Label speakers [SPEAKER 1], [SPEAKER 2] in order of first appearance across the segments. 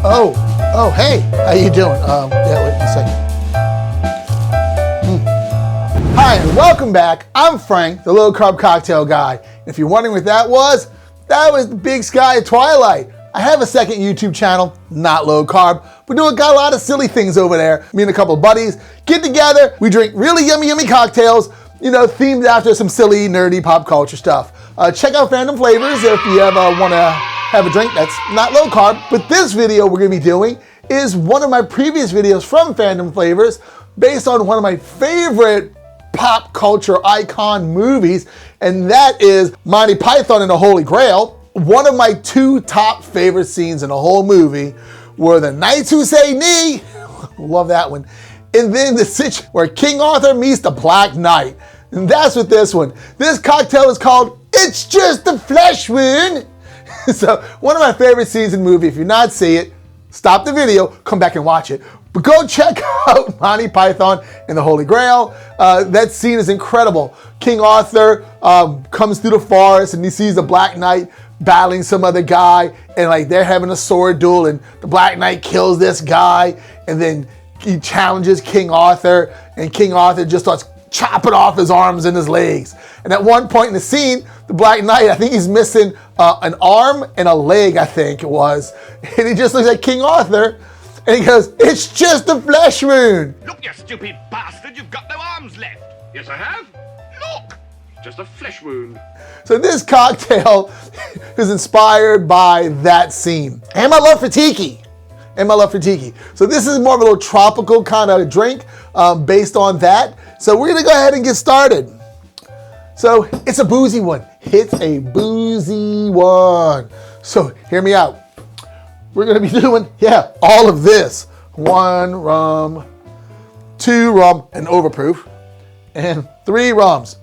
[SPEAKER 1] Oh, hey, how you doing? Yeah, wait a second. Hi, and welcome back. I'm Frank, the low carb cocktail guy. If you're wondering what that was the Big Sky at Twilight. I have a second YouTube channel, not low carb, but got a lot of silly things over there. Me and a couple of buddies get together, we drink really yummy cocktails, themed after some silly, nerdy pop culture stuff. Check out Fandom Flavors if you ever want to have a drink that's not low carb. But this video we're going to be doing is one of my previous videos from Fandom Flavors based on one of my favorite pop culture icon movies, and that is Monty Python and the Holy Grail. One of my two top favorite scenes in the whole movie were the Knights Who Say Knee, love that one, and then the situation where King Arthur meets the Black Knight. And that's what this one. This cocktail is called It's Just a Flesh Wound. So one of my favorite scenes in the movie. If you've not seen it, stop the video, come back and watch it. But go check out Monty Python and the Holy Grail. That scene is incredible. King Arthur comes through the forest and he sees the Black Knight battling some other guy, and they're having a sword duel, and the Black Knight kills this guy, and then he challenges King Arthur, and King Arthur just starts chopping off his arms and his legs. And at one point in the scene, the Black Knight, I think he's missing an arm and a leg, I think it was, and he just looks at King Arthur, and he goes, "It's just a flesh wound."
[SPEAKER 2] Look, you stupid bastard, you've got no arms left. Yes, I have. Look, just a flesh wound.
[SPEAKER 1] So this cocktail is inspired by that scene. And my love for tiki. So this is more of a little tropical kind of drink based on that. So we're gonna go ahead and get started. So it's a boozy one. So hear me out. We're gonna be doing, all of this. 1 rum, 2 rum and overproof, and 3 rums.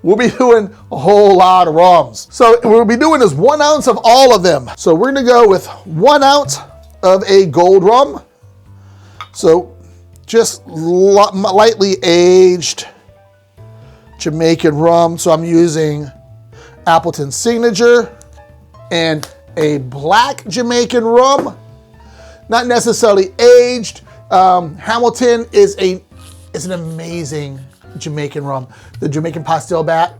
[SPEAKER 1] We'll be doing a whole lot of rums. So we'll be doing is 1 ounce of all of them. So we're gonna go with 1 ounce of a gold rum. So just lightly aged Jamaican rum. So I'm using Appleton Signature and a black Jamaican rum, not necessarily aged. Hamilton is an amazing Jamaican rum. The Jamaican Pastel Black,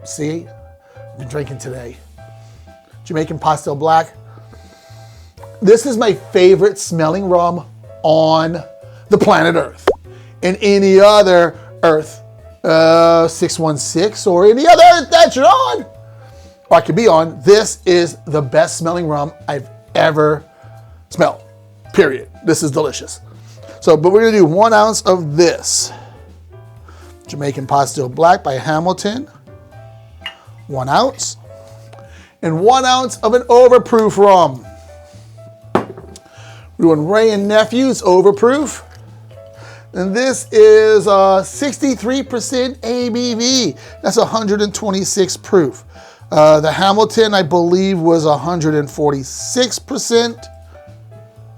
[SPEAKER 1] see, I've been drinking today. Jamaican Pastel Black. This is my favorite smelling rum on the planet Earth. And any other Earth, 616 or any other Earth that you're on, or I could be on, this is the best smelling rum I've ever smelled, period. This is delicious. So, but we're gonna do 1 ounce of this. Jamaican Pastel Black by Hamilton, 1 ounce, and 1 ounce of an overproof rum. We're doing Ray and Nephew's overproof, and this is 63% ABV. That's 126 proof. The Hamilton, I believe, was 146%.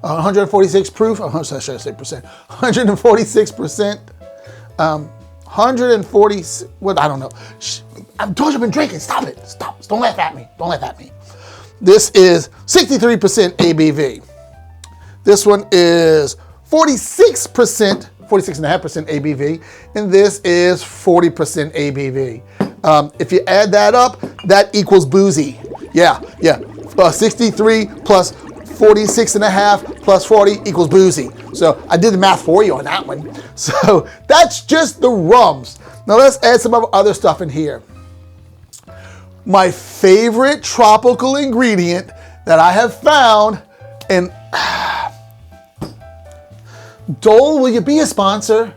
[SPEAKER 1] 146 proof. Should I say percent? 146%. 140, what, I don't know. I've told you I've been drinking, stop it, stop, don't laugh at me. This is 63% ABV. This one is 46%, 46.5% ABV, and this is 40% ABV. If you add that up, that equals boozy. 63 plus 46.5 plus 40 equals boozy. So I did the math for you on that one. So that's just the rums. Now let's add some other stuff in here. My favorite tropical ingredient that I have found, and Dole, will you be a sponsor?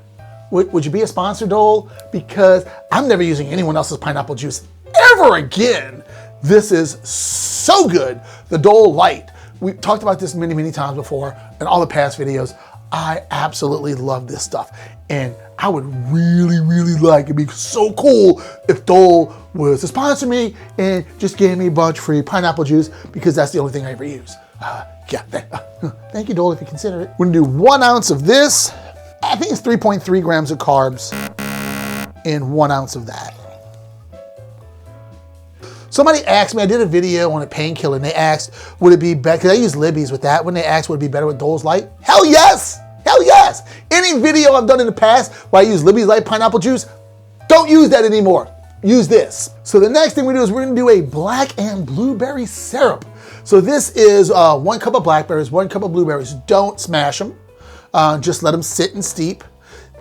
[SPEAKER 1] Would you be a sponsor, Dole? Because I'm never using anyone else's pineapple juice ever again. This is so good. The Dole Light. We talked about this many times before in all the past videos. I absolutely love this stuff. And I would really like, it'd be so cool if Dole was to sponsor me and just gave me a bunch of free pineapple juice, because that's the only thing I ever use. Thank you, Dole, if you consider it. We're gonna do 1 ounce of this. I think it's 3.3 grams of carbs in 1 ounce of that. Somebody asked me, I did a video on a painkiller, and they asked, would it be better, because I use Libby's with that, when they asked, would it be better with Dole's Light? Hell yes! Hell yes! Any video I've done in the past where I use Libby's Light pineapple juice, don't use that anymore. Use this. So the next thing we do is we're gonna do a black and blueberry syrup. So this is 1 cup of blackberries, 1 cup of blueberries. Don't smash them. Just let them sit and steep.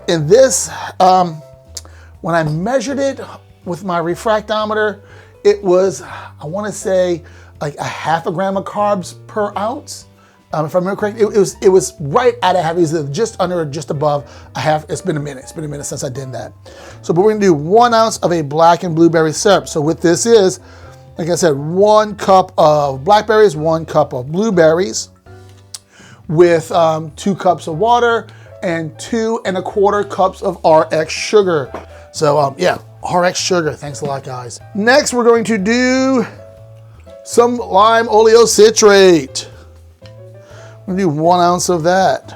[SPEAKER 1] And this, when I measured it with my refractometer, it was, I wanna say, like 1/2 gram of carbs per ounce. If I remember correctly, it was right at a half, it was just under or just above a half. It's been a minute since I did that. So, but we're gonna do 1 ounce of a black and blueberry syrup. So what this is, like I said, 1 cup of blackberries, 1 cup of blueberries with 2 cups of water and 2 1/4 cups of RX sugar. So yeah, RX sugar, thanks a lot guys. Next, we're going to do some lime oleocitrate. I'm gonna do 1 ounce of that.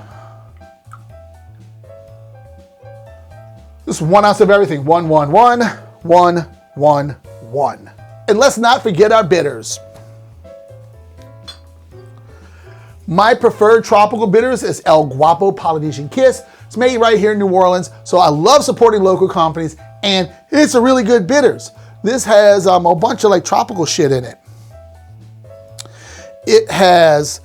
[SPEAKER 1] Just 1 ounce of everything. 1, 1, 1, 1, 1, 1. And let's not forget our bitters. My preferred tropical bitters is El Guapo Polynesian Kiss. It's made right here in New Orleans, so I love supporting local companies, and it's a really good bitters. This has a bunch of like tropical shit in it. It has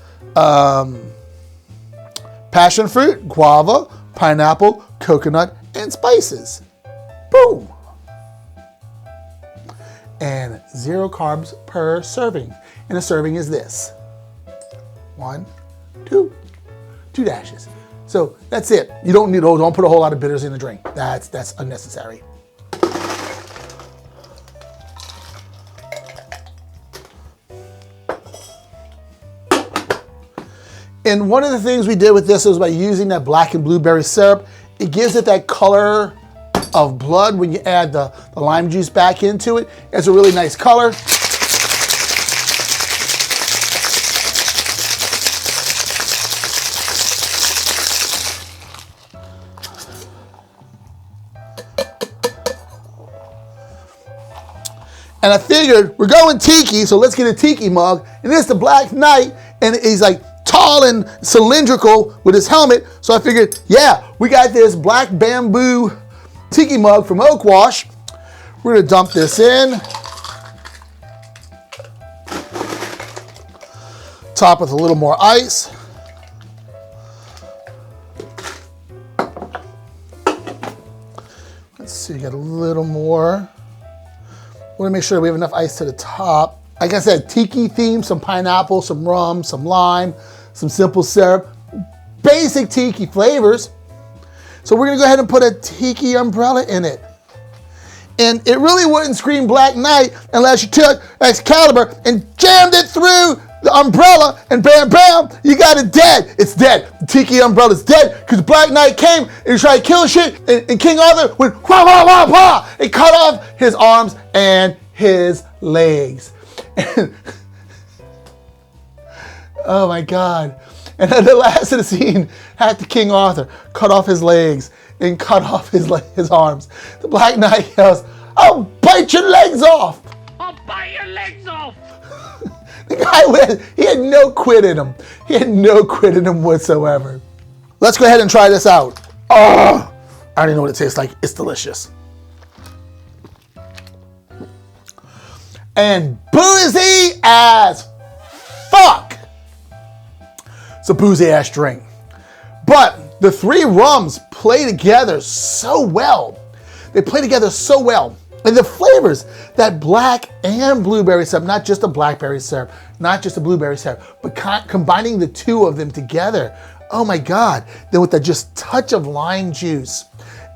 [SPEAKER 1] passion fruit, guava, pineapple, coconut, and spices. Boom. And 0 carbs per serving. And a serving is this. 1, 2 dashes. So that's it. You don't need, don't put a whole lot of bitters in the drink. That's unnecessary. And one of the things we did with this was by using that black and blueberry syrup, it gives it that color of blood when you add the lime juice back into it. It's a really nice color. And I figured we're going tiki, so let's get a tiki mug. And this is the Black Knight, and he's like tall and cylindrical with his helmet. So I figured, yeah, we got this black bamboo tiki mug from Oak Wash. We're gonna dump this in. Top with a little more ice. Let's see, got a little more. Want to make sure we have enough ice to the top. Like I said, tiki theme, some pineapple, some rum, some lime, some simple syrup, basic tiki flavors. So we're gonna go ahead and put a tiki umbrella in it. And it really wouldn't scream Black Knight unless you took Excalibur and jammed it through the umbrella, and bam, bam, you got it dead. It's dead. The tiki umbrella's dead because Black Knight came and he tried to kill shit, and King Arthur went wah, wah, wah, wah, and cut off his arms and his legs. Oh my God. And then the last of the scene had the King Arthur cut off his legs and cut off his arms. The Black Knight yells, "I'll bite your legs off."
[SPEAKER 2] I'll bite your legs off.
[SPEAKER 1] The guy, he had no quit in him. He had no quit in him whatsoever. Let's go ahead and try this out. Oh, I don't even know what it tastes like. It's delicious. And boozy as fuck. It's a boozy ass drink. But the 3 rums play together so well. They play together so well. And the flavors, that black and blueberry syrup, not just a blackberry syrup, not just a blueberry syrup, but combining the 2 of them together. Oh my God. Then with that just touch of lime juice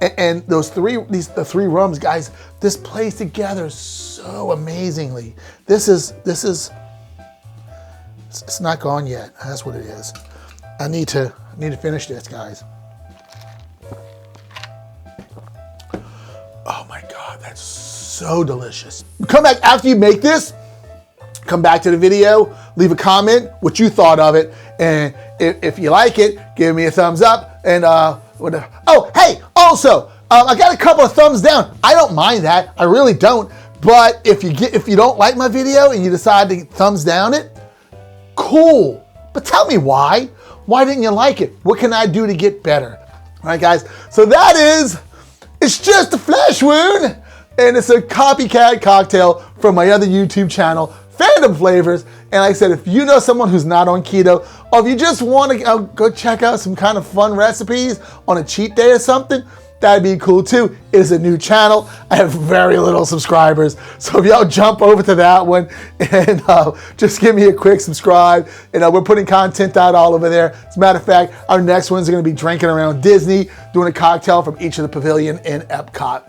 [SPEAKER 1] and those the 3 rums, guys, this plays together so amazingly. It's not gone yet. That's what it is. I need to finish this, guys. Oh my God, that's so delicious. Come back after you make this, come back to the video, leave a comment what you thought of it, and if you like it, give me a thumbs up, and oh, hey, also, I got a couple of thumbs down. I don't mind that, I really don't, But if you don't like my video and you decide to thumbs down it, cool. But tell me why. Why didn't you like it? What can I do to get better? All right, guys. So it's just a flesh wound. And it's a copycat cocktail from my other YouTube channel, Fandom Flavors. And like I said, if you know someone who's not on keto, or if you just want to go check out some kind of fun recipes on a cheat day or something, that'd be cool too. It is a new channel. I have very little subscribers. So if y'all jump over to that one and just give me a quick subscribe. We're putting content out all over there. As a matter of fact, our next ones are going to be drinking around Disney, doing a cocktail from each of the pavilion in Epcot.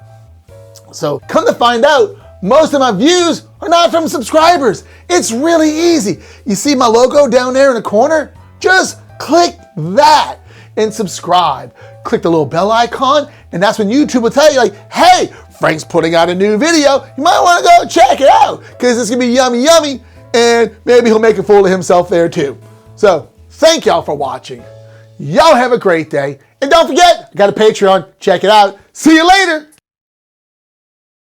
[SPEAKER 1] So come to find out, most of my views are not from subscribers. It's really easy. You see my logo down there in the corner? Just click that and subscribe. Click the little bell icon, and that's when YouTube will tell you, like, hey, Frank's putting out a new video. You might want to go check it out because it's going to be yummy, yummy, and maybe he'll make a fool of himself there too. So thank y'all for watching. Y'all have a great day. And don't forget, I got a Patreon. Check it out. See you later.